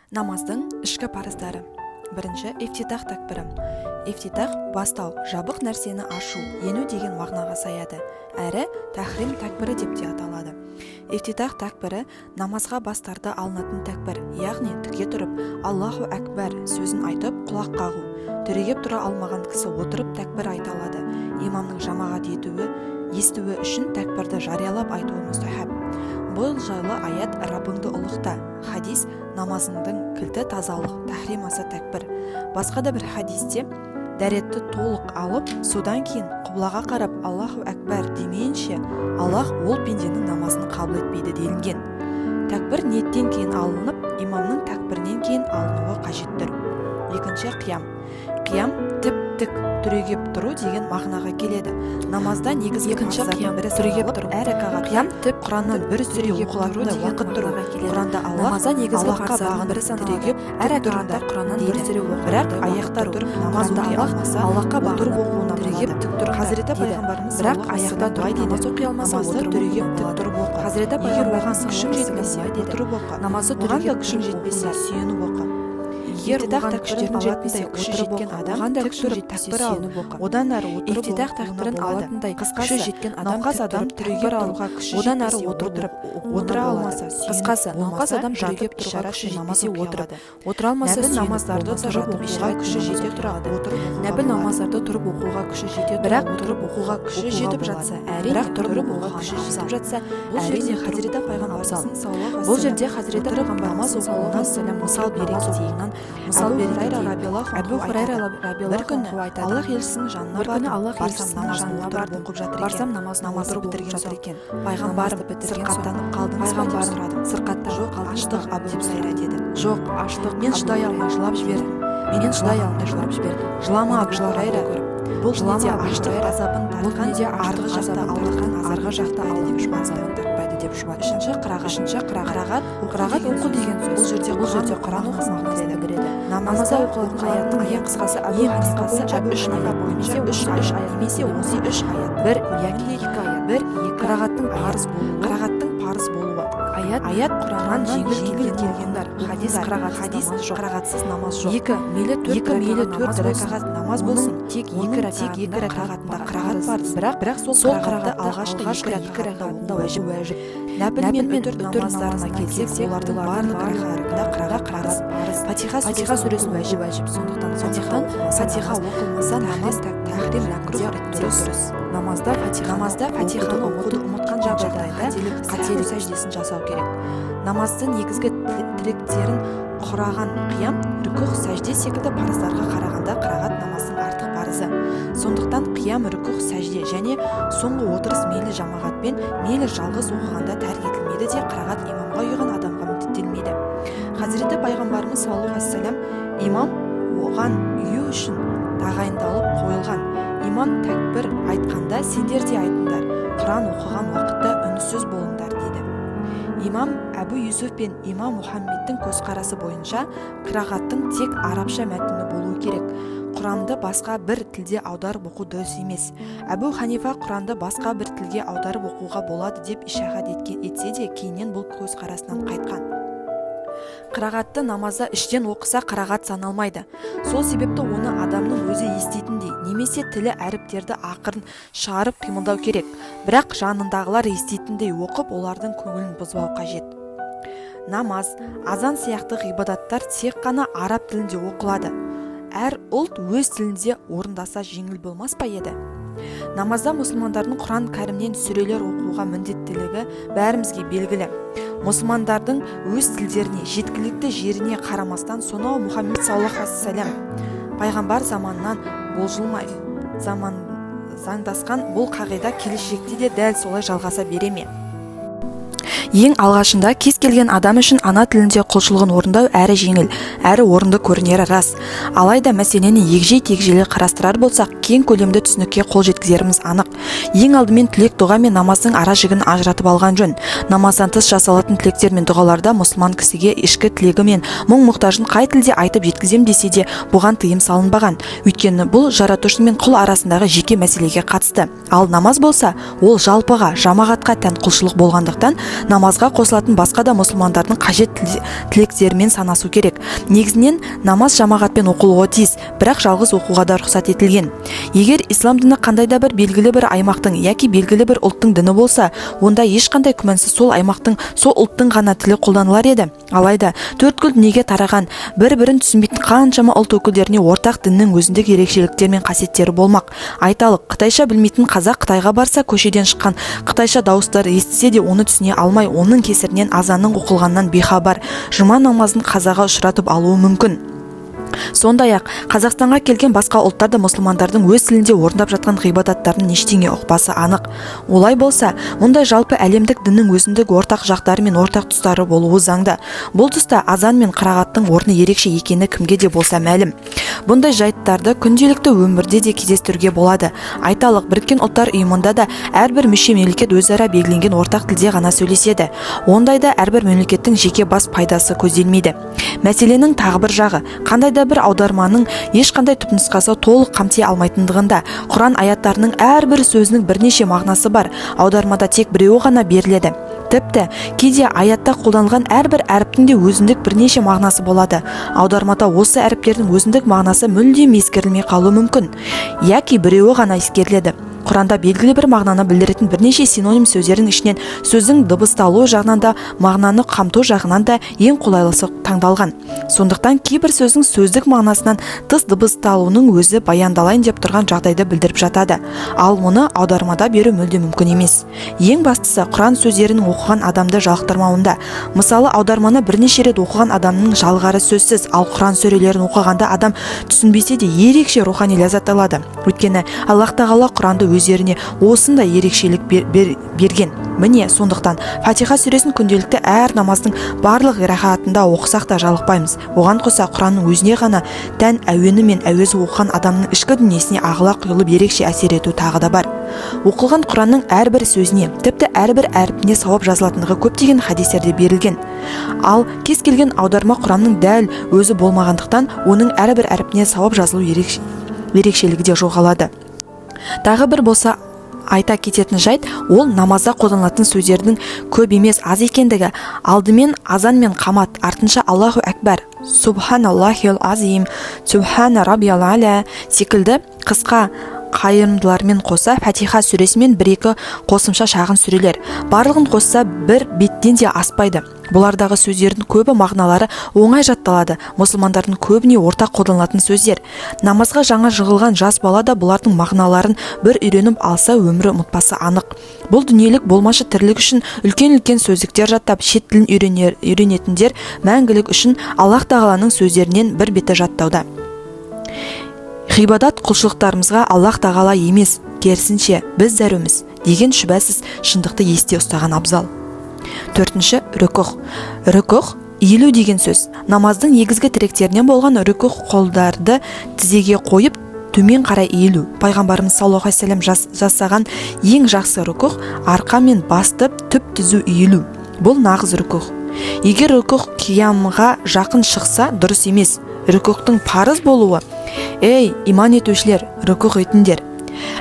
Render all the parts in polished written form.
Намаздың ішкі парыздары. Бірінші, ифтитах такбірі. Ифтитах бастау, жабық нәрсені ашу, ену деген мағынаға саяды. Әрі тахрим такбірі деп те аталады. Ифтитах такбірі намазға бастарда алынатын такбір, яғни тіке тұрып Аллаху әкбар сөзін айтып құлақ қағу. Түрегеп тұра алмаған кісі отырып такбір айта алады. Имамның жамағат естуі үшін такбірді жариялап айтуы мұстахаб. Бұл жайлы аят Раббыңды ұлықта. Хадис намазыңдың кілті тазалық, тахрим аса такбір. Басқа да бір хадисте дәретті толық алып, содан кейін құблаға қарап Аллаху әкбар демейінше Аллах ол пенденің намазын қабыл етпейді делінген. Такбір ниеттен кейін алынып, имамның такбірінен кейін алынуы қажеттір. Екінші, қиям. Қиям тіп-тік түрегеп тұру деген мағынаға келеді. Намазда негізгі парыздардың бірі түрегеп тұру. Әр ракағат қиям тіп Құраннан бір сүре оқылатындай уақыт тұру. Құранда Аллахқа бағынып бірі түрегеп әр ракағатта Құраннан бір сүре оқу. Бірақ аяқтар тұрып намаз оқи алмаса, Аллахқа бағынып оқуына түрегеп тік тұру. Хазіреті пайғамбарымыз бірақ аяқта тұрып намаз оқи алмаса, түрегеп тік тұрып оқу. Хазіреті пайғамбарымыз күшім жетпесе отырып оқу. Намазды түрегеп күшім жетпесе сүйеніп оқу. Егер оған күштерін жетпесе отырып оқу, оған да күші жетпесе сүйеніп оқу. Одан әрі отырып ифтитах такбірін алатындай қысқасы жеткен науқас адам түрегеп тұруға күші жетпесе отыра алмаса қысқасы науқас адам түрегеп тұруға күші жетпесе отырады. Отыра алмаса намаздарды тұрып оқуға күші жете тұрады. Нәпіл намаздарды тұрып оқуға күші жете бірақ тұрып оқуға күші жетіп жатса, бірақ тұрып оқуға күші жетіп жатса, әрине Хазіреті пайғамбарымыз бұл жерде Хазіреті пайғамбарымыз оқуынан мысал бере кетейін. Мысал Әбу Хурайра бір күні Аллах елшісінің жанына барсам намазын бітірген жатыр екен. Пайғамбарым сырқаттанып қалдыңыз ба деп сұрадым. Сырқатта жоқ, аштық Абу Хурайра деді. Жоқ, аштық, мен шыдай алмай жылап жібердім. Жылама Абу Хурайра. Бұл неде аштық азабын тартқан, арғы жақта Аллах азабын тартпайды деп жұбайды. Үшінші қырағат оқу деген сөз. Бұл жерде Құран оқу мағынасында кіреді. Намазда оқылатын аяттың аяқ қысқасы Абу Ханифа бойынша 3 аят немесе 13 аят. 1 яки 2 аят. 1 қырағаттың парыз болуы. Аят Құраннан жеңіл келгендер. Хадис қырағатсыз намаз жоқ. 2 мейлі 4 ракағат намаз болсын. Тек 2 ракағатында қырағат парыз. Бірақ сол қырағатты алғашқы 2 ракағатында уәжіп. Нәпіл мен үтір намаздарына келсек, олардың барлық ракағатында қырағат парыз. Фатиха сүресі уәжіп. Сондықтан Фатиха оқылмаса намаз тахрим макрух дұрыс. Намазда Фатиханы оқуды ұмытқан жағдайда қателік сәждесін жасау керек. Намаздың негізгі тіректерін құраған қиям, рүкүх, сәжде секілді парыздарға қарағанда қырағат намаздың артық парызы. Сондықтан қиям, рүкүх, сәжде және соңғы отырыс мейлі жамағатпен, мейлі жалғыз оқығанда тәрк етілмейді де қырағат имамға ұйыған адамға міндеттелмейді. Хазіреті пайғамбарымыз саллаллаху алейхи ва саллям имам оған үйі үшін тағайындалып қойылған. Имам тәкбір айтқанда сендер де айтыңдар, Құран оқыған уақытта үнсіз болыңдар дейді. Имам Әбу Юсуф пен имам Мұхаммедтің көзқарасы бойынша қырағаттың тек арабша мәтіні болуы керек. Құранды басқа бір тілде аударып оқу дұрыс емес. Әбу Ханифа Құранды басқа бір тілге аударып оқуға болады деп ишағат етсе де кейіннен бұл көзқарасынан қайтқан. Қырағатты намазда іштен оқыса қырағат саналмайды. Сол себепті оны адамның өзі еститіндей, немесе тілі әріптерді ақырын шығарып қимылдау керек. Бірақ жанындағылар еститіндей оқып, олардың көңілін бұзбау қажет. Намаз, азан сияқты ғибадаттар тек қана араб тілінде оқылады. Әр ұлт өз тілінде орындаса жеңіл болмас па еді? Намазда мұсылмандардың Құран кәрімнен сүрелер оқуға міндеттілігі бәрімізге белгілі. Мұсылмандардың өз тілдеріне, жеткілікті жеріне қарамастан сонау Мұхаммед саллаллаху алейхи ва саллям пайғамбар заманынан болжылмай заңдасқан бұл қағида келешекте де дәл солай жалғаса бере ме? Ең алғашында кез келген адам үшін ана тілінде құлшылығын орындау әрі жеңіл, әрі орынды көрінері рас. Алайда мәселені егжей-тегжейлі қарастырар болсақ, кең көлемді түсінікке қол жеткізеріміз анық. Ең алдымен тілек дұға мен намаздың ара жігін ажыратып алған жөн. Намаздан тыс жасалатын тілектер мен дұғаларда мұсылман кісіге ішкі тілегі мен мұң-мұқтажын қай тілде айтып жеткізем десе де бұған тыйым салынбаған. Өйткені бұл жаратушы мен құл арасындағы жеке мәселеге қатысты. Ал намаз болса, ол жалпыға, жамағатқа тән құлшылық болғандықтан намаз намазға қосылатын басқа да мұсылмандардың қажет тілектерімен санасу керек. Негізінен намаз жамағатпен оқылуы тиіс, бірақ жалғыз оқуға да рұқсат етілген. Егер ислам діні қандай да бір белгілі бір аймақтың яки белгілі бір ұлттың діні болса, онда ешқандай күмәнсіз сол аймақтың, сол ұлттың ғана тілі қолданылар еді. Алайда төрткүл дүниеге тараған, бір-бірін түсінбейтін қаншама ұлт өкілдеріне ортақ діннің өзіндік ерекшеліктері мен қасиеттері болмақ. Айталық, қытайша білмейтін қазақ Қытайға барса, көшеден шыққан қытайша дауыстарды естісе де оны түсіне алмай, оның кесірінен азанның оқылғаннан бейхабар, жұма намазын қазаға ұшыратып алуы мүмкін. Сондай-ақ Қазақстанға келген басқа ұлттарды мұсылмандардың өз тілінде орындап жатқан ғибадаттарын ештеңе ұқпасы анық. Олай болса, мұндай жалпы әлемдік діннің өзіндік ортақ жақтары мен ортақ тұстары болуы заңды. Бұл тұста азан мен қырағаттың орны ерекше екені кімге де болса мәлім. Бұндай жайттарды күнделікті өмірде де кездестіруге болады. Айталық, Біріккен ұлттар ұйымында да әрбір мүше мемлекет өзара белгіленген ортақ тілде ғана сөйлеседі. Ондайда әрбір мемлекеттің жеке бас пайдасы көзделмейді. Мәселенің тағы бір жағы, қандай да бір аударманың ешқандай түпнұсқасы толық қамти алмайтындығында. Құран аяттарының әрбір сөзінің бірнеше мағынасы бар. Аудармада тек біреуі ғана беріледі. Тіпті кейде аятта қолданылған әрбір әріптің де өзіндік бірнеше мағынасы болады. Аудармада осы әріптердің өзіндік мағынасы мүлдем ескерілмей қалуы мүмкін. Яки біреуі ғана ескеріледі. Құранда белгілі бір мағынаны білдіретін бірнеше синоним сөздердің ішінен сөздің дыбысталуы жағынан да, мағынаны қамту жағынан да ең қолайлысы таңдалған. Сондықтан кейбір сөздің сөздік мағынасынан тыс дыбысталуының өзі баяндалайын деп тұрған жағдайды білдіріп жатады. Ал мұны аудармада беру мүлде мүмкін емес. Ең бастысы Құран сөздерінің оқыған адамды жалықтырмауында. Мысалы, аударманы бірнеше рет оқыған адамның жалғары сөзсіз, ал Құран сүрелерін оқығанда адам түсінбесе де ерекше рухани ләззат алады. Өйткені Аллах тағала Құранды өздеріне осындай ерекшелік берген. Міне, сондықтан Фатиха сүресін күнделікті әр намаздың барлық рахатында оқысақ та жалықпаймыз. Оған қоса Құранның өзіне ғана тән әуені мен әуезі оқыған адамның ішкі дүниесіне ағыла құйылып ерекше әсер ету тағы да бар. Оқылған Құранның әрбір сөзіне, тіпті әрбір әріпіне сауап жазылатындығы көптеген хадистерде берілген. Ал кез келген аударма Құранның дәл өзі болмағандықтан, оның әрбір әріпіне сауап жазылу ерекшелігі де жоғалады. Тағы бір болса айта кететін жайт, ол намазда қолданылатын сөздердің көп емес, аз екендігі. Алдымен азан мен қамат, артынша Аллаху әкбар, Субханаллахил азим, Субхана раббиял аля секілді қысқа қайырымдылармен қоса Фатиха сүресі мен бір-екі қосымша шағын сүрелер. Барлығын қосса бір беттен де аспайды. Бұлардағы сөздердің көбі мағыналары оңай жатталады. Мұсылмандардың көбіне ортақ қолданылатын сөздер. Намазға жаңа жығылған жас бала да бұлардың мағыналарын бір үйреніп алса өмірі ұмытпасы анық. Бұл дүниелік болмашы тірлік үшін үлкен-үлкен сөздіктер жаттап, шет тілін үйренетіндер мәңгілік үшін Аллах тағаланың сөздерінен бір беті жаттауда. Ғибадат құлшылықтарымызға Аллах тағала емес, керісінше біз зәруміз деген шүбәсіз шындықты есте ұстаған абзал. Төртінші, рүкүх. Рүкүх иілу деген сөз. Намаздың негізгі тіректерінен болған рүкүх қолдарды тізеге қойып төмен қарай иілу. Пайғамбарымыз саллаллаху алейхи ва саллям жасаған ең жақсы рүкүх арқа мен басты түп түзу иілу. Бұл нағыз рүкүх. Егер рүкүх қиямға жақын шықса дұрыс емес. Рүкүхтің парыз болуы. Ей, иман етушілер, рүкүх етіңдер.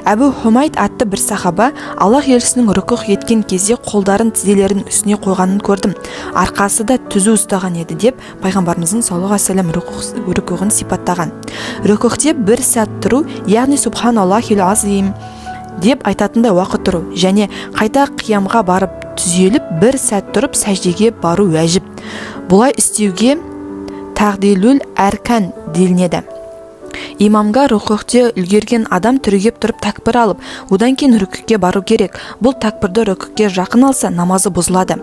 Әбу Хумайд атты бір сахаба Аллах елшісінің рүкүх еткен кезде қолдарын тізелерінің үстіне қойғанын көрдім. Арқасы да түзу ұстаған еді деп пайғамбарымыздың саллаллаху алейхи ва саллям рүкүхін сипаттаған. Рүкүхте бір сәт тұру, яғни Субханаллахил азим деп айтатындай уақыт тұру, және қайта қиямға барып түзеліп бір сәт тұрып сәждеге бару уәжіп. Бұлай істеуге тағдилул әркан делінеді. Имамға рүкүхте үлгерген адам түрегеп тұрып тәкбір алып, одан кейін рүкүхке бару керек. Бұл тәкбірді рүкүхке жақын алса, намазы бұзылады.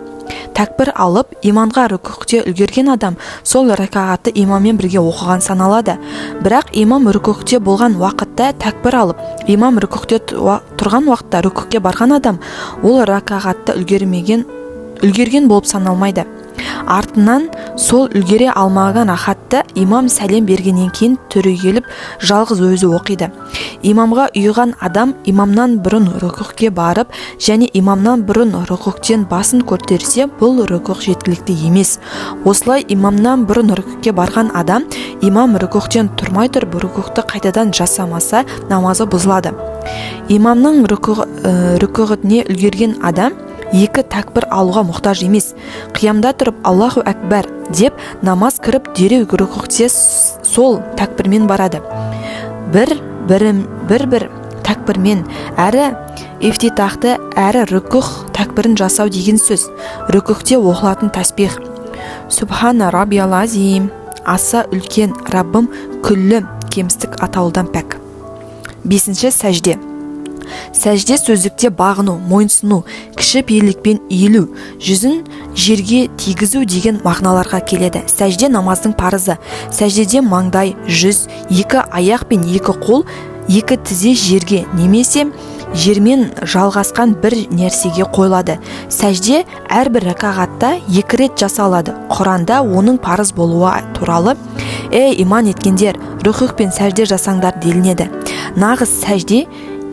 Тәкбір алып, имамға рүкүхте үлгерген адам сол рәкағатты имаммен бірге оқыған саналады. Бірақ имам рүкүхте болған уақытта тәкбір алып, имам рүкүхте тұрған уақытта рүкүхке барған адам ол рәкағатты үлгерген болып саналмайды. Артынан сол үлгере алмаған рахатты имам сәлем бергеннен кейін түрегеліп жалғыз өзі оқиды. Имамға ұйыған адам имамнан бұрын рүкүхке барып, және имамнан бұрын рүкүхтен басын көтерсе, бұл рүкүх жеткілікті емес. Осылай имамнан бұрын рүкүхке барған адам имам рүкүхтен тұрмай тұрып рүкүхті қайтадан жасамаса, намазы бұзылады. Имамның рүкүхіне үлгерген адам 2 тәкбір алуға мұқтаж емес. Қиямда тұрып Аллаху әкбар деп намаз кіріп дереу рүкүғте сол тәкбірмен барады. Бір тәкбірмен әрі ифтитахты әрі рүкүғ тәкбірін жасау деген сөз. Рүкүғте оқылатын тәсбих Субхана раббиял азим, аса үлкен Раббым күллі кемістік атаулыдан пәк. 5. Сәжде. Сәжде сөздікте бағыну, мойынсыну, кіші пейілікпен иілу, жүзін жерге тигізу деген мағыналарға келеді. Сәжде намаздың парызы. Сәждеде маңдай, жүз, 2 аяқ пен 2 қол, 2 тізе жерге немесе жермен жалғасқан бір нәрсеге қойылады. Сәжде әрбір рәкағатта 2 рет жасалады. Құранда оның парыз болуы туралы иман еткендер, рүкүғ пен сәжде жасаңдар делінеді. Нағыз сәжде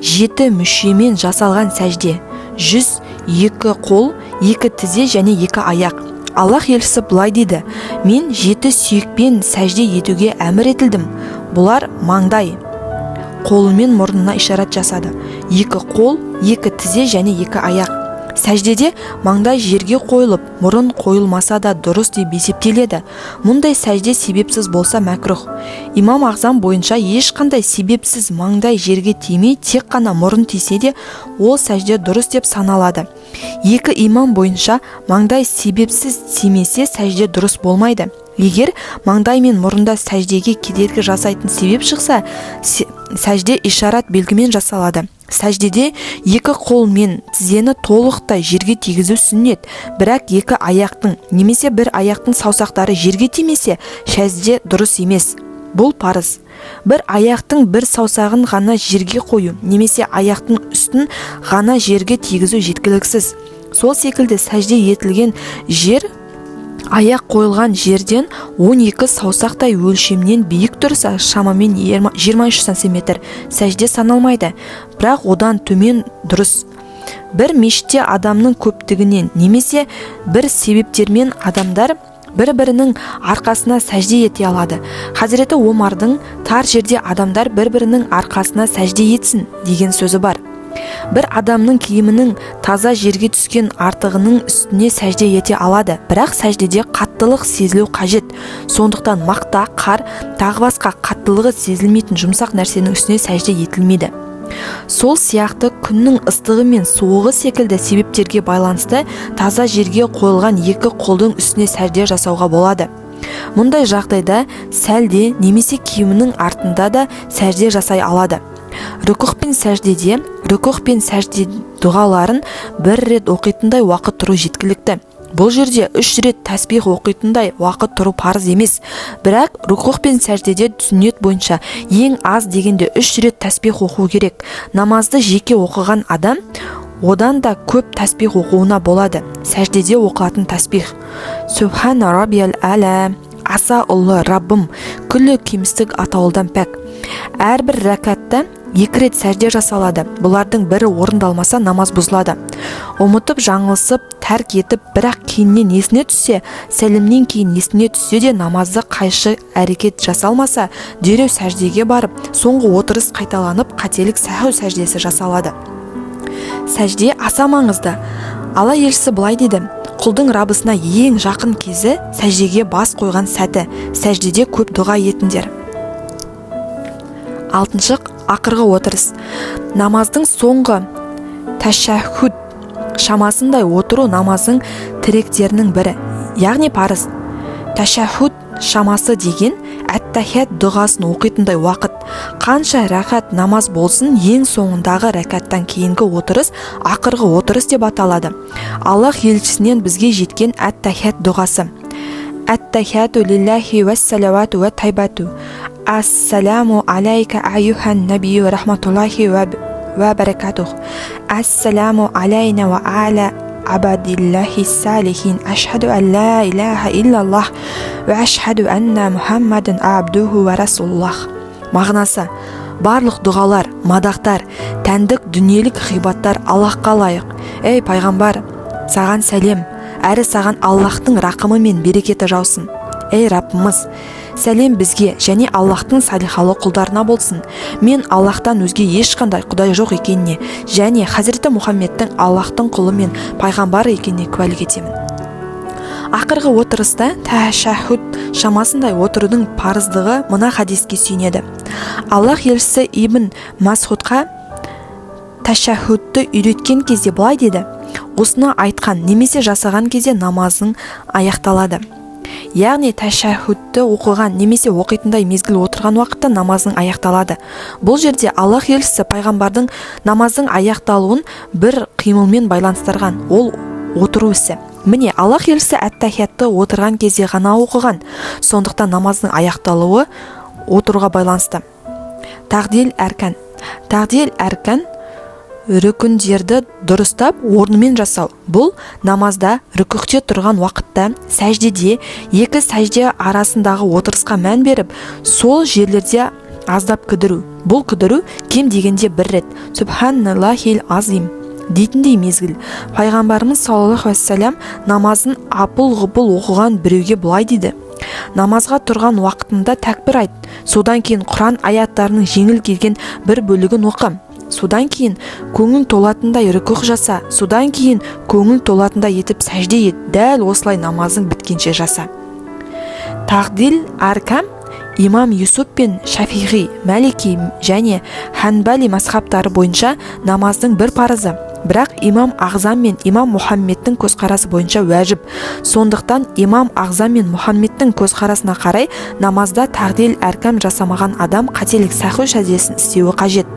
7 мүшемен жасалған сәжде. 100, 2 қол, 2 тізе және 2 аяқ. Аллах елшісі бұлай дейді: мен 7 сүйекпен сәжде етуге әмір етілдім. Бұлар маңдай, қолымен мұрнына ишарат жасады. 2 қол, 2 тізе және 2 аяқ. Сәждеде маңдай жерге қойылып, мұрын қойылмаса да дұрыс деп есептеледі. Мұндай сәжде себепсіз болса мәкрух. Имам Ағзам бойынша ешқандай себепсіз маңдай жерге тимей, тек қана мұрын тисе де, ол сәжде дұрыс деп саналады. 2 имам бойынша маңдай себепсіз тимесе, сәжде дұрыс болмайды. Егер маңдай мен мұрында сәждеге кедергі жасайтын себеп шықса, сәжде ишарат белгімен жасалады. Сәждеде 2 қол мен тізені толықтай жерге тигізу сүннет, бірақ 2 аяқтың немесе 1 аяқтың саусақтары жерге тимесе, сәжде дұрыс емес. Бұл парыз. 1 аяқтың 1 саусағын ғана жерге қою немесе аяқтың үстін ғана жерге тигізу жеткіліксіз. Сол секілді сәжде етілген жер аяқ қойылған жерден 12 саусақтай өлшемнен биік тұрса, шамамен 23 сантиметр сәжде саналмайды, бірақ одан төмен дұрыс. Бір мешітте адамның көптігінен немесе бір себептермен адамдар бір-бірінің арқасына сәжде ете алады. Хазіреті Омардың тар жерде адамдар бір-бірінің арқасына сәжде етсін деген сөзі бар. Бір адамның киімінің таза жерге түскен артығының үстіне сәжде ете алады, бірақ сәждеде қаттылық сезілу қажет. Сондықтан мақта, қар, тағы басқа қаттылығы сезілмейтін жұмсақ нәрсенің үстіне сәжде етілмейді. Сол сияқты күннің ыстығы мен суығы секілді себептерге байланысты таза жерге қойылған 2 қолдың үстіне сәжде жасауға болады. Мұндай жағдайда сәлде немесе киімінің артында да сәжде жасай алады. Рүкүғ пен сәжде дұғаларын 1 рет оқитындай уақыт тұру жеткілікті. Бұл жерде 3 рет тәсбих оқитындай уақыт тұру парыз емес. Бірақ рүкүғ пен сәждеде сүннет бойынша ең аз дегенде 3 рет тәсбих оқу керек. Намазды жеке оқыған адам одан да көп тәсбих оқуына болады. Сәждеде оқылатын тәсбих Субхана раббиял а'ла, аса ұлы Раббым күллі кемістік атаулыдан пәк. Әрбір рәкатта 2 рет сәжде жасалады. Бұлардың бірі орындалмаса, намаз бұзылады. Ұмытып, жаңылсып, тәрк етіп, бірақ кейіннен есіне түссе, сәлімнен кейін есіне түссе де намазды қайшы әрекет жасалмаса, дереу сәждеге барып, соңғы отырыс қайталанып, қателік сәху сәждесі жасалады. Сәжде аса маңызды. Алла елшісі былай дейді: құлдың Раббысына ең жақын кезі сәждеге бас қойған сәті. Сәждеде көп дұға етіңдер. 6. Ақырғы отырыс. Намаздың соңғы тәшәһүд шамасындай отыру намаздың тіректерінің бірі, яғни парыз. Тәшәһүд шамасы деген әт-тәхият дұғасын оқитындай уақыт. Қанша рәкат намаз болсын, ең соңындағы рәкаттан кейінгі отырыс ақырғы отырыс деп аталады. Аллах елшісінен бізге жеткен әт-тәхият дұғасы: Әт-тәхияту лиллахи вәссалавату вә тайбату. Ассаламу алейка айюхан набию рахматуллахи вә баракатух. Ассаламу алейна вә а'ла абадиллахи салихин. Ашхаду ан ла илаха иллаллах вә ашхаду анна Мухаммадын абдуху вә расуллах. Мағынасы: барлық дұғалар, мадақтар, тәндік дүниелік ғибаттар Аллахқа лайық. Ей пайғамбар, саған сәлем, әрі саған Аллахтың рақымы мен берекеті жаусын. ей Раббымыз, сәлем бізге және Аллахтың салихалы құлдарына болсын. Мен Аллахтан өзге ешқандай құдай жоқ екеніне және Хазіреті Мұхаммедтің Аллахтың құлы мен пайғамбары екеніне куәлік етемін. Ақырғы отырыста тәшәһүд шамасындай отырудың парыздығы мына хадиске сүйенеді. Аллах елшісі Ибн Масғудқа тәшәһүдті үйреткен кезде былай деді: осыны айтқан немесе жасаған кезде намазың аяқталады. Яғни тәшәһүдті оқыған немесе оқитындай мезгіл отырған уақытта намазың аяқталады. Бұл жерде Аллах елшісі пайғамбардың намаздың аяқталуын бір қимылмен байланыстырған, ол отыру ісі. Міне, Аллах елшісі әт-тахиятты отырған кезде ғана оқыған, сондықтан намаздың аяқталуы отыруға байланысты. Тағдил әркан рүкіндерді дұрыстап орнымен жасау. Бұл намазда рүкүхте тұрған уақытта сәждеде екі сәжде арасындағы отырысқа мән беріп, сол жерлерде аздап кідіру. Бұл кідіру кем дегенде бір рет Субханаллахил азим дейтіндей мезгіл. Пайғамбарымыз саллаллаху алейхи намазын апыл-ғұпыл оқыған біреуге былай дейді: намазға тұрған уақытында тәкбір айт, содан кейін Құран аяттарының жеңіл келген бір бөлігін оқы, содан кейін көңіл толатындай рүкүх жаса, содан кейін көңіл толатындай етіп сәжде ет. Дәл осылай намазың біткенше жаса. Тағдил аркам имам Юсуф пен Шафиғи, Малики және Ханбали мазхабтары бойынша намаздың бір парызы, бірақ имам Ағзам мен имам Мұхаммедтің көзқарасы бойынша уәжіп. Сондықтан имам Ағзам мен Мұхаммедтің көзқарасына қарай намазда тағдил әркам жасамаған адам қателік саху сәждесін істеуі қажет.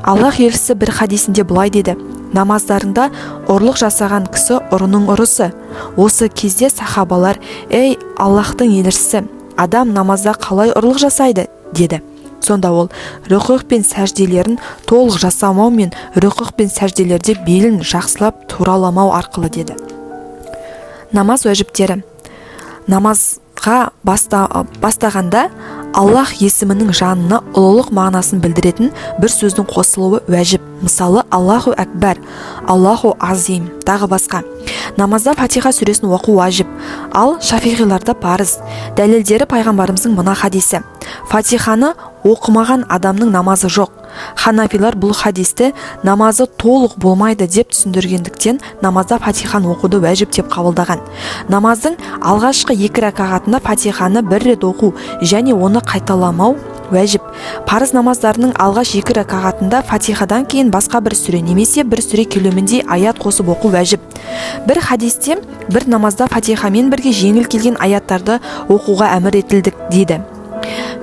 Аллах елшісі бір хадисінде былай деді: намаздарында ұрлық жасаған кісі ұрының ұрысы. Осы кезде сахабалар: ей Аллахтың елшісі, адам намазда қалай ұрлық жасайды деді. Сонда ол рүкүх пен сәжделерін толық жасамау мен рүкүх пен сәжделерде белін жақсылап тураламау арқылы деді. Намаз уәжіптері. Намазға бастағанда Аллах есімінің жанына ұлылық мағынасын білдіретін бір сөздің қосылуы уәжіп. Мысалы, Аллаху әкбар, Аллаху азим, тағы басқа. Намазда Фатиха сүресін оқу уәжіп, ал шафиғиларда парыз. Дәлелдері пайғамбарымыздың мына хадисі: Фатиханы оқымаған адамның намазы жоқ. Ханафилар бұл хадисті намазы толық болмайды деп түсіндіргендіктен намазда Фатиханы оқуды уәжіп деп қабылдаған. Намаздың алғашқы 2 ракағатында Фатиханы бір рет оқу және оны қайталамау уәжіп. Парыз намаздарының алғаш 2 ракағатында Фатихадан кейін басқа бір сүре немесе бір сүре көлемінде аят қосып оқу уәжіп. Бір хадисте бір намазда Фатихамен бірге жеңіл келген аяттарды оқуға әмір етілдік дейді.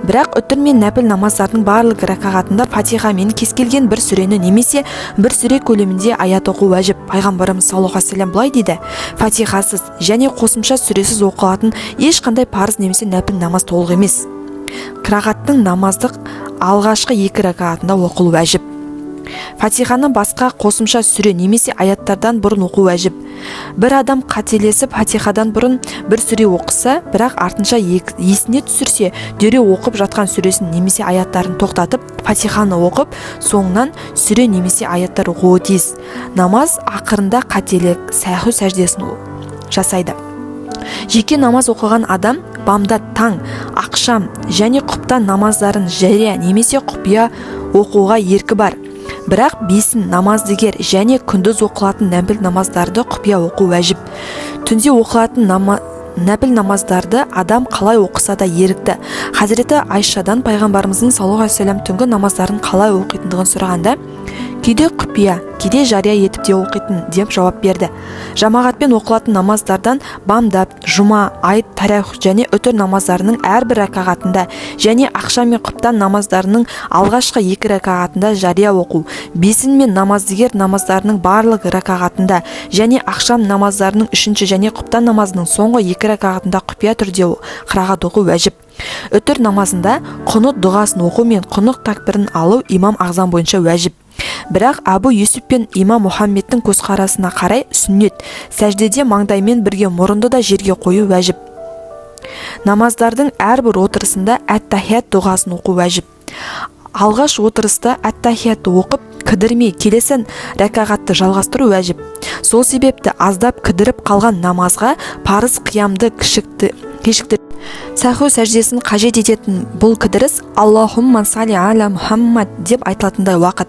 Бірақ үтір мен нәпіл намаздардың барлық ракағатында Фатихамен кез келген бір сүрені немесе бір сүре көлемінде аят оқу уәжіп. Пайғамбарымыз саллаллаху алейхи вассалам былай дейді: Фатихасыз және қосымша сүресіз оқылатын ешқандай парыз немесе нәпіл намаз толық емес. Қырағаттың намаздық алғашқы 2 ракағатында оқылу уәжіп. Фатиханы басқа қосымша сүре немесе аяттардан бұрын оқу уәжіп. Бір адам қателесіп Фатихадан бұрын бір сүре оқыса, бірақ артынша есіне түсірсе, дереу оқып жатқан сүресін немесе аяттарын тоқтатып, Фатиханы оқып, соңынан сүре немесе аяттар оқуы тиіс. Намаз ақырында қателік саху сәждесін жасайды. Жеке намаз оқыған адам бамдат, таң, ақшам және құптан намаздарын жария немесе құпия оқуға еркі бар. Бірақ 5 намаздыгер және күндіз оқылатын нәпіл намаздарды құпия оқу уәжіп. Түнде оқылатын нәпіл намаздарды адам қалай оқыса да ерікті. Хазіреті Айшадан пайғамбарымыздың саллаллаху алейхи вассалам түнгі намаздарын қалай оқитындығын сұрағанда, кейде құпия, кейде жария етіп те оқитын деп жауап берді. Жамағатпен оқылатын намаздардан бамдап, жұма, айт, тарауих және үтір намаздарының әрбір ракағатында және ақшам мен құптан намаздарының алғашқы 2 ракағатында жария оқу, 5 мен намаздыгер намаздарының барлық ракағатында және ақшам намаздарының 3 және құптан намазының соңғы 2 ракағатында құпия түрде қырағат оқу уәжіп. Үтір намазында құнут дұғасын оқу мен құнут такбірін алу имам Ағзам бойынша уәжіп. Бірақ Абу Юсуф пен имам Мұхаммедтің көзқарасына қарай сүннет, сәждеде маңдаймен бірге мұрынды да жерге қою уәжіп. Намаздардың әрбір отырысында әт-тахият дұғасын оқу уәжіп. Алғаш отырыста әт-тахиятты оқып, кідірмей келесін ракағатты жалғастыру уәжіп. Сол себепті аздап кідіріп қалған намазға парыз қиямды кешіктіріп саху сәждесін қажет ететін бұл кідіріс Аллахумма салли аля Мухаммад деп айтылатындай уақыт.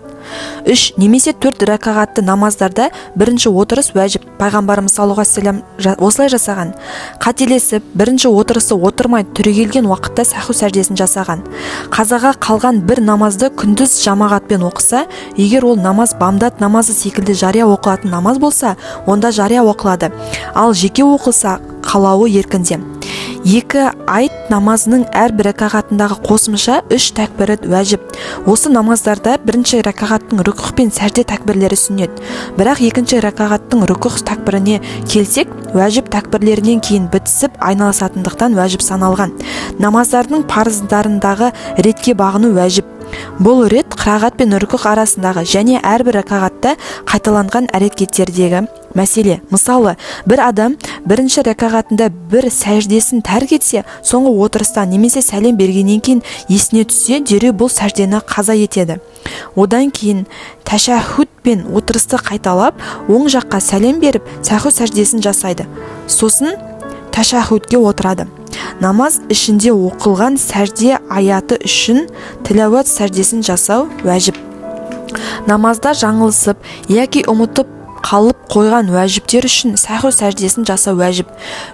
3 немесе 4 ракағатты намаздарда бірінші отырыс уәжіп. Пайғамбарымыз саллаллаху алейхи ва саллям осылай жасаған. Қателесіп, бірінші отырысы отырмай түрегелген уақытта саху сәждесін жасаған. Қазаға қалған бір намазды күндіз жамағатпен оқыса, егер ол намаз бамдат намазы секілді жария оқылатын намаз болса, онда жария оқылады. Ал жеке оқылса, қалауы еркінде. 2 айт намазының әрбір ракағатындағы қосымша 3 тәкбірет уәжіп. Осы намаздарда бірінші ракағаттың рүкүх пен сәжде тәкбірлері сүннет. Бірақ екінші ракағаттың рүкүх тәкбіріне келсек, уәжіп тәкбірлерінен кейін бітісіп айналысатындықтан уәжіп саналған. Намаздардың парыздарындағы ретке бағыну уәжіп. Бұл рет қырағат пен рүкүх арасындағы және әрбір ракағатта қайталанған әрекеттердегі мәселе. Мысалы, бір адам бірінші ракағатында бір сәждесін тәрк етсе, соңғы отырыста немесе сәлем бергеннен кейін есіне түссе, дереу бұл сәждені қаза етеді. Одан кейін тәшәһүд пен отырысты қайталап, оң жаққа сәлем беріп, саху сәждесін жасайды. Сосын тәшәһүдке отырады. Намаз ішінде оқылған сәжде аяты үшін тилауат сәждесін жасау уәжіп. Намазда жаңылысып яки ұмытып қалып қойған уәжіптер үшін саху сәждесін жасау уәжіп.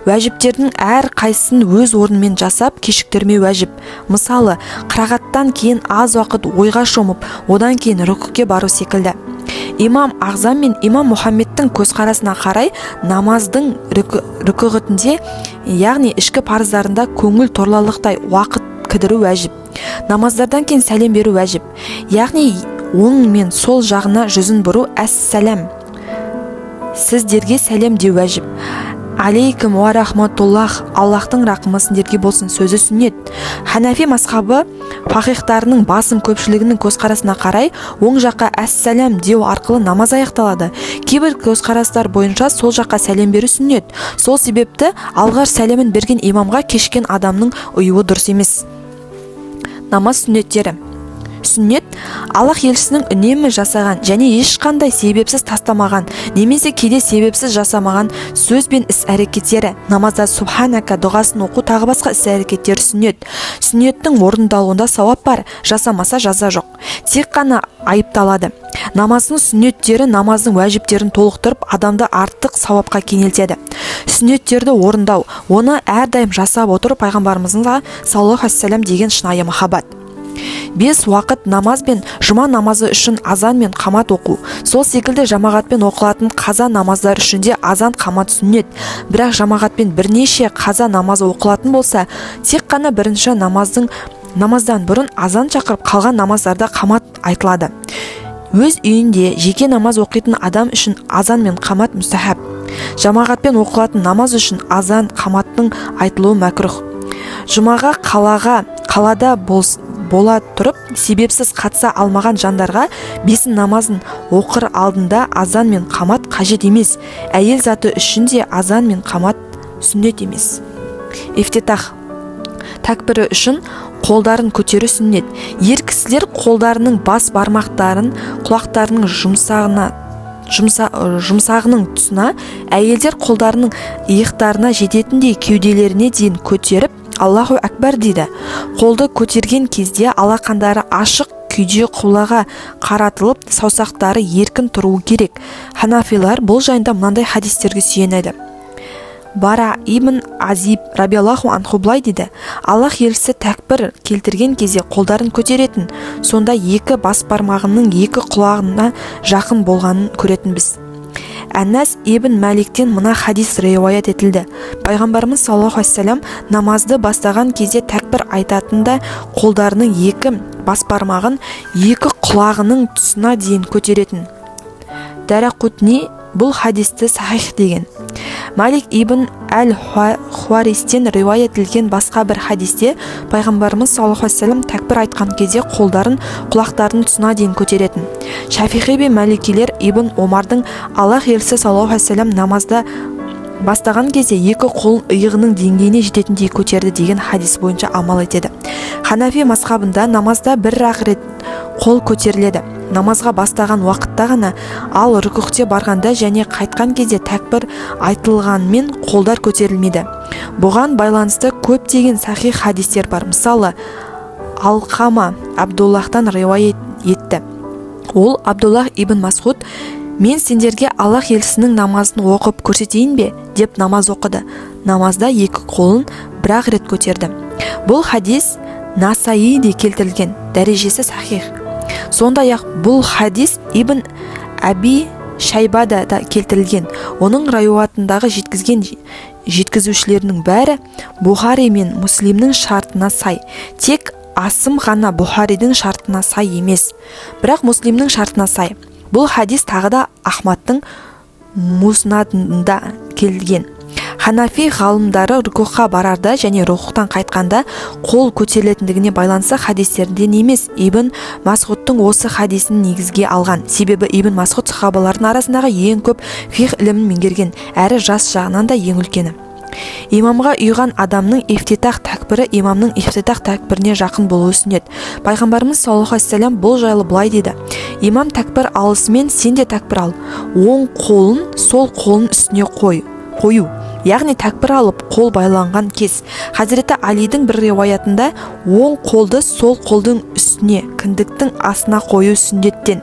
Уәжіптердің әр қайсысын өз орнымен жасап, кешіктірмеу уәжіп. Мысалы, қырағаттан кейін аз уақыт ойға шомып, одан кейін рүкүхке бару секілді. Имам Ағзам мен имам Мұхаммедтің көзқарасына қарай, намаздың рүкүғытінде, яғни ішкі парыздарында көңіл торлалықтай уақыт кідіру уәжіп. Намаздардан кейін сәлем беру уәжіп. Яғни оң мен сол жағына жүзін бұру әссәләм. Сіздерге сәлем деу уәжіп. Алейкум ва рахматуллах, Аллахтың рақымы сендерге болсын сөзі сүннет. Ханафи мазхабы фақихтарының басым көпшілігінің көзқарасына қарай, оң жаққа әссәләм деу арқылы намаз аяқталады. Кейбір көзқарастар бойынша сол жаққа сәлем беру сүннет. Сол себепті алғаш сәлемін берген имамға кешкен адамның ұйуы дұрыс емес. Намаз сүннеттері. Сүннет Аллах елшісінің үнемі жасаған және ешқандай себепсіз тастамаған немесе кейде себепсіз жасамаған сөз бен іс әрекеттері. Намазда субханака дұғасын оқу тағы басқа іс әрекеттері сүннет. Сүннеттің орындалуында сауап бар, жасамаса жаза жоқ. Тек қана айыпталады. Намаздың сүннеттері намаздың уәжіптерін толықтырып, адамды артық сауапқа кенелтеді. Сүннеттерді орындау, оны әрдайым жасап отырып пайғамбарымызға саллаллаху алейхи ва саллям деген шынайы махаббат. 5 уақыт намаз бен жұма намазы үшін азан мен қамат оқу. Сол секілді жамағатпен оқылатын қаза намаздар үшін де азан қамат сүннет. Бірақ жамағатпен бірнеше қаза намазы оқылатын болса, тек қана бірінші намаздан бұрын азан шақырып, қалған намаздарда қамат айтылады. Өз үйінде жеке намаз оқитын адам үшін азан мен қамат мүстәхәб. Жамағатпен оқылатын намаз үшін азан қаматтың айтылуы мәкрух. Жұмаға қалада бола тұрып, себепсіз қатыса алмаған жандарға 5 намазын оқыр алдында азан мен қамат қажет емес. Әйел заты үшін де азан мен қамат сүннет емес. Ифтитах. Тәкбірі үшін қолдарын көтеру сүннет. Ер кісілер қолдарының бас бармақтарын құлақтарының жұмсағының тұсына, әйелдер қолдарының иықтарына жететіндей кеуделеріне дейін көтеріп Аллаху әкбар дейді. Қолды көтерген кезде алақандары ашық күйде құлаға қаратылып, саусақтары еркін тұруы керек. Ханафилар бұл жайында мынандай хадистерге сүйенеді. Бара ибн Азиб рабиаллаху анху былай дейді: Аллах елшісі тәкбір келтірген кезде қолдарын көтеретін, сонда 2 бас бармағының 2 құлағына жақын болғанын көретінбіз. Әннас ибн Мәликтен мына хадис риуаят етілді. Пайғамбарымыз саллаллаху алейхи ва саллям намазды бастаған кезде тәкбір айтатында қолдарының 2 бас бармағын 2 құлағының тұсына дейін көтеретін. Дарақутни бұл хадисті сахих деген. Малик ибн әл-Хуаристен риуаят етілген басқа бір хадисте пайғамбарымыз саллаллаху алейхи ва саллям тәкбір айтқан кезде қолдарын құлақтарының тұсына дейін көтеретін. Шафиғи бен Маликилер ибн Омардың Аллах елшісі саллаллаху алейхи ва саллям намазда бастаған кезде 2 қолын иығының деңгейіне жететіндей көтерді деген хадис бойынша амал етеді. Ханафи мазхабында намазда 1 рет қол көтеріледі. Намазға бастаған уақытта ғана, ал рүкүхте барғанда және қайтқан кезде тәкбір айтылғанмен қолдар көтерілмейді. Бұған байланысты көптеген сахих хадистер бар. Мысалы, Алқама Абдуллахтан риуаят етті. Ол Абдуллах ибн Масғуд: мен сендерге Аллах елшісінің намазын оқып көрсетейін бе деп намаз оқыды. Намазда екі қолын бір-ақ рет көтерді. Бұл хадис Насаиде келтірілген, дәрежесі сахих. Сондай-ақ бұл хадис Ибн Аби Шайбада да келтірілген. Оның риуаятындағы жеткізушілерінің бәрі Бухари мен Муслимнің шартына сай. Тек Асым ғана Бухаридің шартына сай емес, бірақ Муслимнің шартына сай. Бұл хадис тағы да Ахмадтың Муснадында келген. Ханафи ғалымдары рукуға барарда және рукуқтан қайтқанда қол көтерілетіндігіне байланысты хадистерден емес, Ибн Масғудтың осы хадисін негізге алған. Себебі Ибн Масғуд сахабалардың арасындағы ең көп фиқ ілімін меңгерген, әрі жас жағынан да ең үлкені. Имамға ұйыған адамның ифтитах тәкбірі имамның ифтитах тәкбіріне жақын болуы сүннет. Пайғамбарымыз саллаллаху алейхи вассалам бұл жайлы былай дейді: имам тәкбір алысымен сен де тәкбір ал, оң қолын сол қолын үстіне қою, яғни тәкбір алып қол байланған кез. Хазіреті Алидің бір риуаятында оң қолды сол қолдың үстіне, кіндіктің астына қою сүннеттен.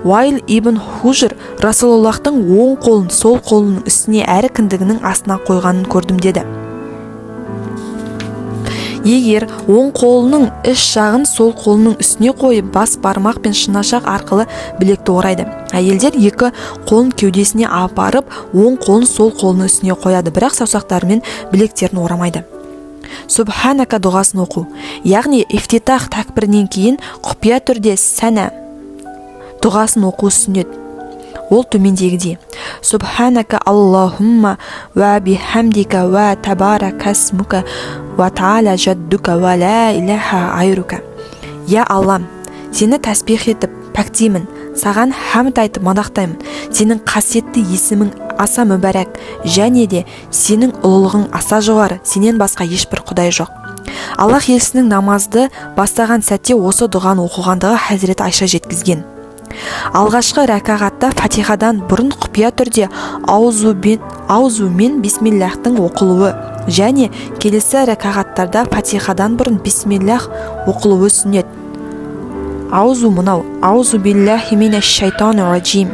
Уайл ибн Хужр Расулуллахтың оң қолын сол қолының үстіне әрі кіндігінің астына қойғанын көрдім деді. Егер оң қолының үш жағын сол қолының үстіне қойып, бас бармақ пен шынашақ арқылы білекті орайды. Әйелдер екі қолын кеудесіне апарып, оң қолын сол қолының үстіне қояды, бірақ саусақтарымен білектерін орамайды. Субханака дұғасын оқу, яғни ифтитах тәкбірінен кейін құпия түрде сәна дұғасын оқу сүннет. Ол төмендегідей: Субханака Аллахумма ва бихамдика ва табарака смука ва та'аля жаддука ва ла илаха айрука. Я Аллам, сені тәсбих етіп пәктеймін, саған хамд айтып мадақтаймын. Сенің қасиетті есімің аса мүбәрәк, және де сенің ұлылығың аса жоғары, сенен басқа ешбір құдай жоқ. Аллах елшісінің намазды бастаған сәтте осы дұғаны оқығандығы Хазіреті Айша жеткізген. Алғашқы рәкағатта фатихадан бұрын құпия түрде аузу мен бисмиллахтың оқылуы және келесі рәкағаттарда фатихадан бұрын бисмиллах оқылуы сүннет. Аузу мынау: аузу биллахи минаш шайтани раджим.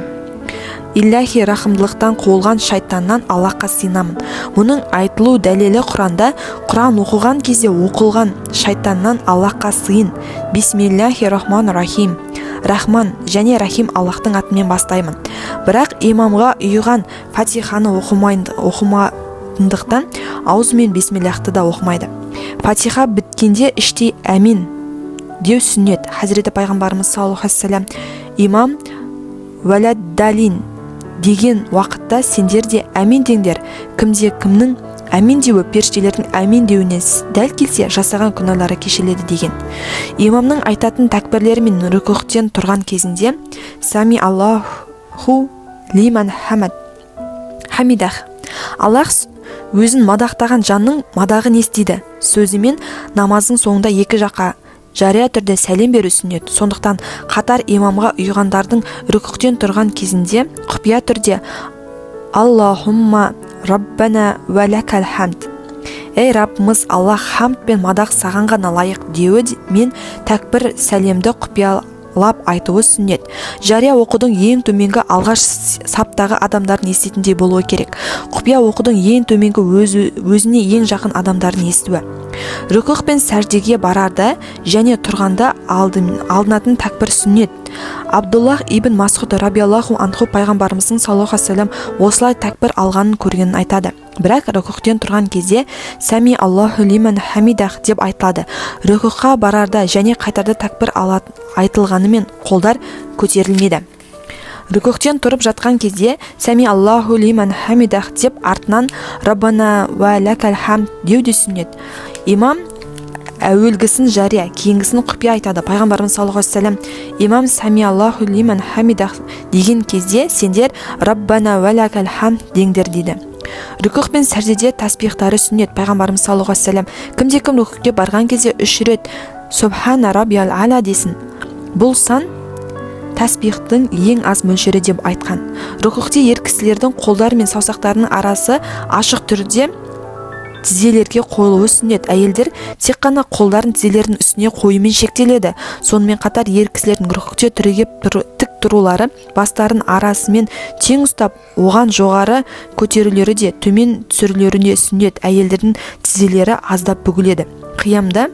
Иллахи рахымдылықтан қуылған шайтаннан Аллахқа сыйынамын. Мұның айтылу дәлелі Құранда: Құран оқылған кезде оқылған шайтаннан Аллахқа сыйын. Бисмиллахи рахман рахим. Рахман және Рахим Аллахтың атымен бастаймын. Бірақ имамға ұйыған фатиханы оқымайтындықтан ауыз мен бисмиллахты да оқымайды. Фатиха біткенде іштей әмин деу сүннет. Хазіреті пайғамбарымыз саллаллаху алейхи вассалам: имам вәләддалин деген уақытта сендер де әмин деңдер. Кімде кімнің әмин деуі періштелердің әмин деуіне дәл келсе, жасаған күнәлары кешіледі деген. Имамның айтатын тәкбірлері мен рүкүқтен тұрған кезінде сами Аллаху лиман хамидах, Аллах өзін мадақтаған жанның мадағын естиді сөзімен намаздың соңында екі жаққа жария түрде сәлем беру сүннет. Сондықтан қатар имамға ұйғандардың рүкүқтен тұрған кезінде құпия түрде Аллахумма Раббана ва лакал хамд, ей Раббымыз Аллах, хамд пен мадақ саған ғана лайық деуі мен тәкбір сәлемді құпиялап айтуы сүннет. Жария оқудың ең төменгі алғаш саптағы адамдарын еститіндей болуы керек. Құпия оқудың ең төменгі өзіне ең жақын адамдарын естуі. Рүкүх пен сәждеге барарда және тұрғанда алдынатын тәкбір сүннет. Абдуллах ибн Масғуд рабиаллаху анху пайғамбарымыздың саллаллаху алейхи вассалам осылай тәкбір алғанын көргенін айтады. Бірақ рүкүхтен тұрған кезде сами Аллаху лиман хамидах деп айтылады. Рүкүхқа барарда және қайтарда тәкбір айтылғанымен қолдар көтерілмейді. Рүкүхтен тұрып жатқан кезде сами Аллаху лиман хамидах деп артынан Раббана ва лакал хамд деу де сүннет. Имам әуелгісін жария, кейінгісін құпия айтады. Пайғамбарымыз саллаллаху алейхи вассалам: имам сами Аллаху лиман хамидах деген кезде сендер Раббана ва лакал хамд деңдер дейді. Рүкүх пен сәждеде тәсбихтары сүннет. Пайғамбарымыз саллаллаху алейхи вассалам: кімде кім рүкүхке барған кезде 3 рет Субхана раббиял аля десін. Бұл сан тәсбихтің ең аз мөлшері деп айтқан. Рүкүхте ер кісілердің қолдары мен саусақтарының арасы ашық түрде тізелерге қойылуы сүннет. Әйелдер тек қана қолдарын тізелердің үстіне қоюмен шектеледі. Сонымен қатар ер кісілердің рүкүкте түрегеп тік тұрулары, бастарын арасымен тең ұстап, оған жоғары көтерулері де, төмен түсірулері де сүннет. Әйелдердің тізелері аздап бүгіледі. Қиямда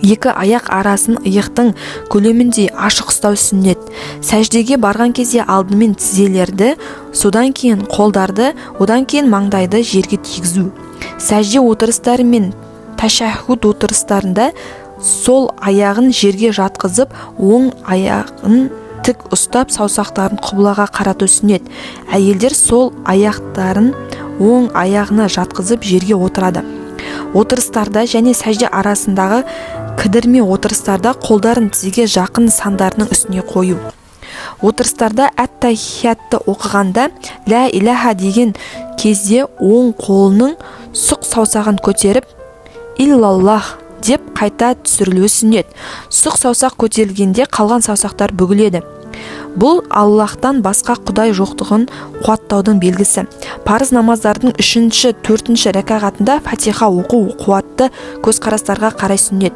екі аяқ арасын иықтың көлеміндей ашық ұстау сүннет. Сәждеге барған кезде алдымен тізелерді, содан кейін қолдарды, одан кейін маңдайды жерге тигізу. Сәжде отырыстары мен ташаххуд отырыстарында сол аяғын жерге жатқызып, оң аяғын тік ұстап, саусақтарын құбылаға қарату сүннет. Әйелдер сол аяқтарын оң аяғына жатқызып жерге отырады. Отырыстарда және сәжде арасындағы кідірме отырыстарда қолдарын тізеге жақын сандарының үстіне қою. Отырыстарда әт-тахиятты оқығанда ля иляха деген кезде оң қолының сұқ саусағын көтеріп иллаллах деп қайта түсірілуі сүннет. Сұқ саусақ көтерілгенде қалған саусақтар бүгіледі. Бұл Аллахтан басқа құдай жоқтығын қуаттаудың белгісі. Парыз намаздардың 3-ші, 4-ші рәкағатында фатиха оқу қуатты көзқарастарға қарай сүннет.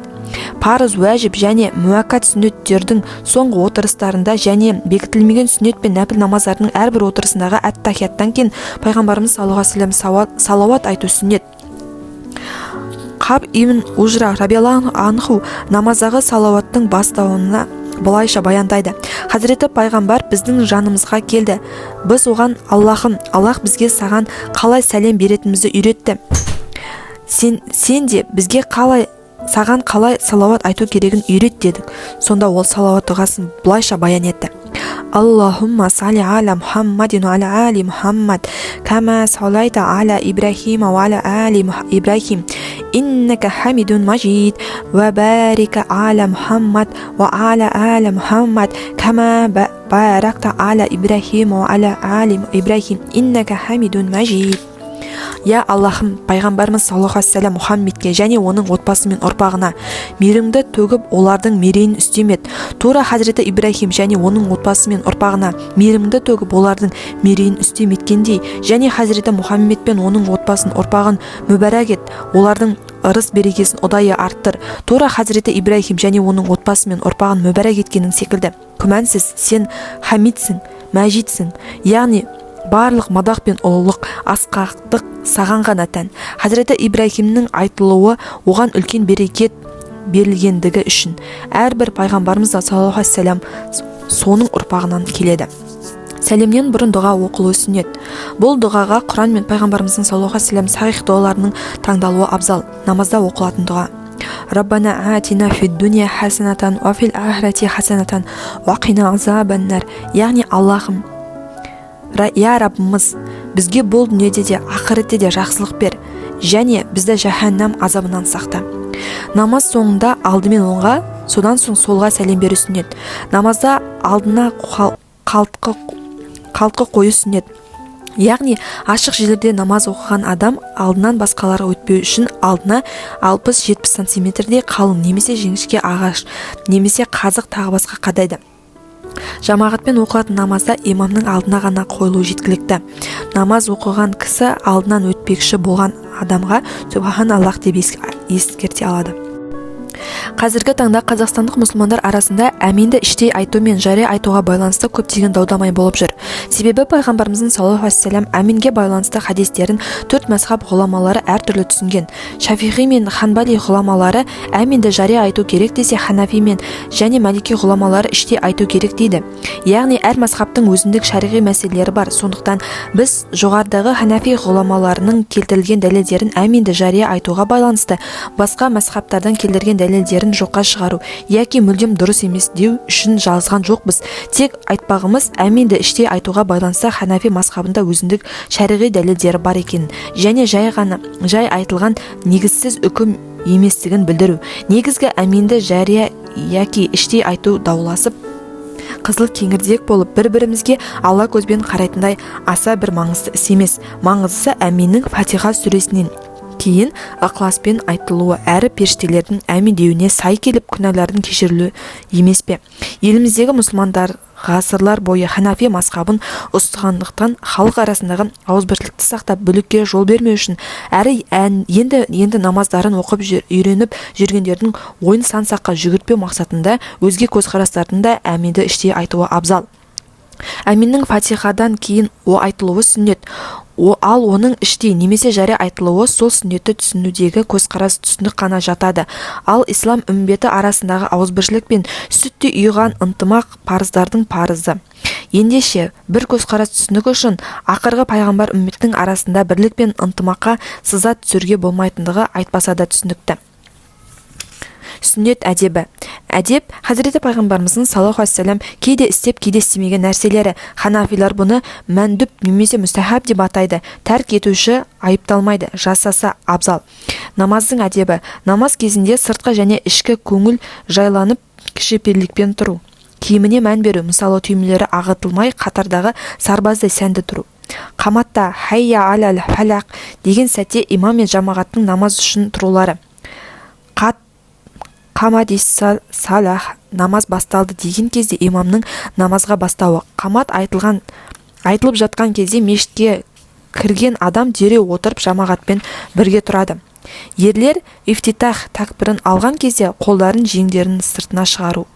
Парыз, уәжіп және муаккат сүннеттердің соңғы отырыстарында және бекітілмеген сүннет пен нәпіл намаздардың әрбір отырысындағы әт-тахияттан кейін пайғамбарымыз саллаллаху алейхи вассалам салауат айту сүннет. Қаб ибн Ужра рабиаллаху анху намаздағы салауаттың бастауына былайша баяндайды. Хазіреті пайғамбар біздің жанымызға келді. Біз оған Аллахым, Аллах бізге саған қалай сәлем беретінімізді үйретті. Сен де бізге саған қалай салауат айту керегін үйрет дедік. Сонда ол салауат дұғасын былайша баян етті. Аллахумма салли аля Мухаммадин ва аля али Мухаммад кама саллайта аля Ибрахима ва аля али Ибрахим иннака хамидун маджид ва барика аля Мухаммад ва аля али Мухаммад кама баракта аля Ибрахима ва аля али Ибрахим иннака хамидун маджид. Я Аллахым, пайғамбарымыз саллаллаху алейхи вассалам Мұхаммедке және оның отбасы мен ұрпағына мейірімді төгіп, олардың мерейін үстемет. Тура Хазіреті Ибрахим және оның отбасы мен ұрпағына мейірімді төгіп, олардың мерейін үстеметкендей, және Хазіреті Мұхаммед пен оның отбасын, ұрпағын мүбәрәк ет, олардың ырыс берекесін ұдайы арттыр. Тура Хазіреті Ибрахим және оның отбасы мен ұрпағын мүбәрәк еткенің секілді. Күмәнсіз, сен хамидсің, мәжидсің, яғни барлық мадақ пен ұлылық, асқақтық саған ғана тән. Хазіреті Ибрахимнің айтылуы оған үлкен берекет берілгендігі үшін. Әрбір пайғамбарымыз саллаллаху алейхи вассалам соның ұрпағынан келеді. Сәлемнен бұрын дұға оқылуы сүннет. Бұл дұғаға Құран мен пайғамбарымыздың саллаллаху алейхи вассалам сахих дұғаларының таңдалуы абзал. Намазда оқылатын дұға. Раббана атина фид дуния хасанатан ва фил ахирати хасанатан ва қина азабан-нар. Яғни Аллахым, я Раббымыз, бізге бұл дүниеде де ақыретте де жақсылық бер, және бізді жаһаннам азабынан сақта. Намаз соңында алдымен оңға, содан соң солға сәлем беру сүннет. Намазда алдына қалтқы қою сүннет. Яғни ашық жерлерде намаз оқыған адам алдынан басқаларға өтпеу үшін алдына 60-70 сантиметрдей қалың немесе жіңішке ағаш немесе қазық тағы басқа қадайды. Жамағатпен оқылатын намазда имамның алдына ғана қойылу жеткілікті. Намаз оқыған кісі алдынан өтпекші болған адамға Субханаллах деп ескерте алады. Қазіргі таңда қазақстандық мұсылмандар арасында әминді іштей айту мен жария айтуға байланысты көптеген дау-дамай болып жүр. Себебі пайғамбарымыздың саллаллаху алейхи вассалам әминге байланысты хадистерін 4 мазхаб ғұламалары әртүрлі түсінген. Шафиғи мен Ханбали ғұламалары әминді жария айту керек десе, Ханафи мен және Малики ғұламалары іштей айту керек дейді. Яғни әр мазхабтың өзіндік шариғи мәселелері бар. Сондықтан біз жоғарыдағы Ханафи ғұламаларының келтірілген дәлелдерін әминді жария айтуға байланысты басқа мазхабтардан келтірген дәлелдерін жоққа шығару яки мүлдем дұрыс емес деу үшін жазған жоқпыз. Тек айтпағымыз әминді іштей айтуға байланысты Ханафи мазхабында өзіндік шариғи дәлелдері бар екен және жай айтылған негізсіз үкім еместігін білдіру. Негізгі әминді жария яки іштей айту дауласып қызыл кеңірдек болып бір-бірімізге алла көзбен қарайтындай аса бір маңызды іс емес. Маңыздысы әминнің Фатиха сүресінен кейін ықыласпен айтылуы әрі періштелердің әмин деуіне сай келіп күнәлардың кешірілуі емес пе? Еліміздегі мұсылмандар ғасырлар бойы Ханафи мазхабын ұстанғандықтан халық арасындағы ауызбірлікті сақтап бүлікке жол бермеу үшін әрі енді намаздарын оқып үйреніп жүргендердің ойын сан-саққа жүгіртпеу мақсатында өзге көзқарастардың да әминді іштей айтуы абзал. Әминнің фатихадан кейін айтылуы сүннет, ал оның іштей немесе жария айтылуы сол сүннетті түсінудегі көзқарас түсінік қана жатады. Ал ислам үмбеті арасындағы ауызбіршілік пен сүттей ұйыған ынтымақ парыздардың парызы. Ендеше бір көзқарас түсінік үшін ақырғы пайғамбар үмбеттің арасында бірлік пен ынтымаққа сызат түсірге болмайтындығы айтпаса да түсінікті. Сүннет әдебі. Әдеп Хазіреті пайғамбарымыздың саллаллаху алейхи вассалам кейде істеп, кейде істемеген нәрселері. Ханафилар бұны мәндүб немесе мүстәхаб деп атайды. Тәрк етуші айыпталмайды, жасаса абзал. Намаздың әдебі. Намаз кезінде сыртқы және ішкі көңіл жайланып кішіпейілдікпен тұру. Киіміне мән беру, мысалы түймелері ағытылмай қатардағы сарбаздай сәнді тұру. Қаматта хайя алал фалақ деген сәтте имам мен жамағаттың намаз үшін тұрулары. Қамадис салах, намаз басталды деген кезде имамның намазға бастауы. Қамат айтылып жатқан кезде мешітке кірген адам дереу отырып жамағатпен бірге тұрады. Ерлер ифтитах такбірін алған кезде қолдарын жеңдерін сыртына шығару.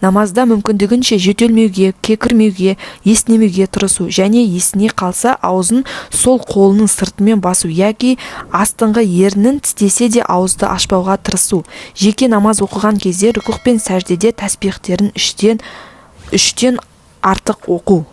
Намазда мүмкіндігінше жөтелмеуге, кекірмеуге, еснемеуге тырысу және есіне қалса аузын сол қолының сыртымен басу яки астыңғы ернін тістесе де ауызды ашпауға тырысу. Жеке намаз оқыған кезде рүкух пен сәждеде тәсбихтерін үштен артық оқу.